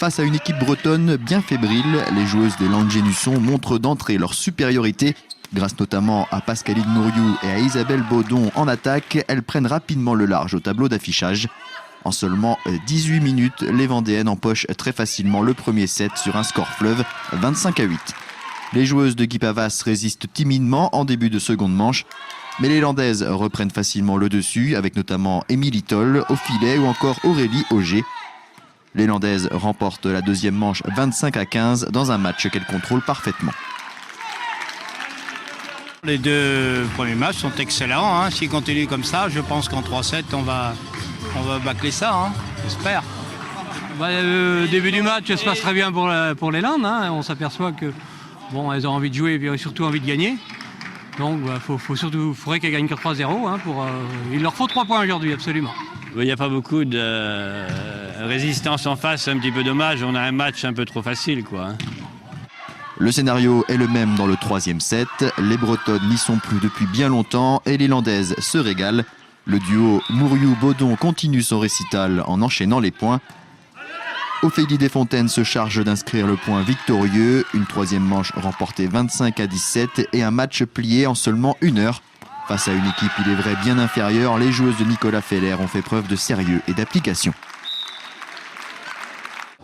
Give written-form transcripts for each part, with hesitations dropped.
Face à une équipe bretonne bien fébrile, les joueuses des Landgenusson montrent d'entrée leur supériorité. Grâce notamment à Pascaline Mouriou et à Isabelle Baudon en attaque, elles prennent rapidement le large au tableau d'affichage. En seulement 18 minutes, les Vendéennes empochent très facilement le premier set sur un score fleuve 25-8. Les joueuses de Guy Pavas résistent timidement en début de seconde manche, mais les Landaises reprennent facilement le dessus, avec notamment Émilie Toll au filet ou encore Aurélie Auger. Les Landaises remportent la deuxième manche 25-15 dans un match qu'elles contrôlent parfaitement. Les deux premiers matchs sont excellents. Hein. S'ils continuent comme ça, je pense qu'en 3-7, on va bâcler ça, hein. J'espère. Début du match se passe très bien pour les Landes. Hein. On s'aperçoit que elles ont envie de jouer et surtout envie de gagner. Donc faudrait qu'elles gagnent que 3-0. Hein, il leur faut 3 points aujourd'hui, absolument. Il n'y a pas beaucoup de résistance en face, c'est un petit peu dommage. On a un match un peu trop facile, quoi. Hein. Le scénario est le même dans le troisième set. Les Bretonnes n'y sont plus depuis bien longtemps et les Landaises se régalent. Le duo Mouriou-Baudon continue son récital en enchaînant les points. Ophélie Desfontaines se charge d'inscrire le point victorieux. Une troisième manche remportée 25-17 et un match plié en seulement 1 heure. Face à une équipe, il est vrai, bien inférieure, les joueuses de Nicolas Feller ont fait preuve de sérieux et d'application.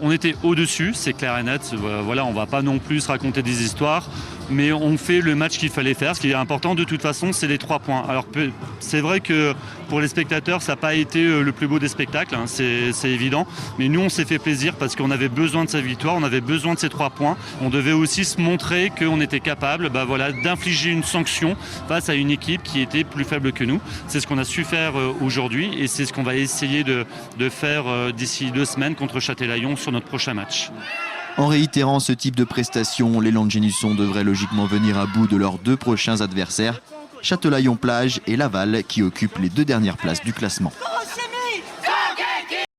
On était au-dessus, c'est clair et net. Voilà, on ne va pas non plus raconter des histoires, mais on fait le match qu'il fallait faire. Ce qui est important de toute façon, c'est les 3 points. Alors c'est vrai que pour les spectateurs, ça n'a pas été le plus beau des spectacles, hein, c'est évident. Mais nous, on s'est fait plaisir parce qu'on avait besoin de sa victoire, on avait besoin de ces 3 points. On devait aussi se montrer qu'on était capable d'infliger une sanction face à une équipe qui était plus faible que nous. C'est ce qu'on a su faire aujourd'hui et c'est ce qu'on va essayer de faire d'ici 2 semaines contre Châtelaillon sur notre prochain match. En réitérant ce type de prestation, les Landgenusson devraient logiquement venir à bout de leurs 2 prochains adversaires, Châtelaillon-Plage et Laval, qui occupent les 2 dernières places du classement.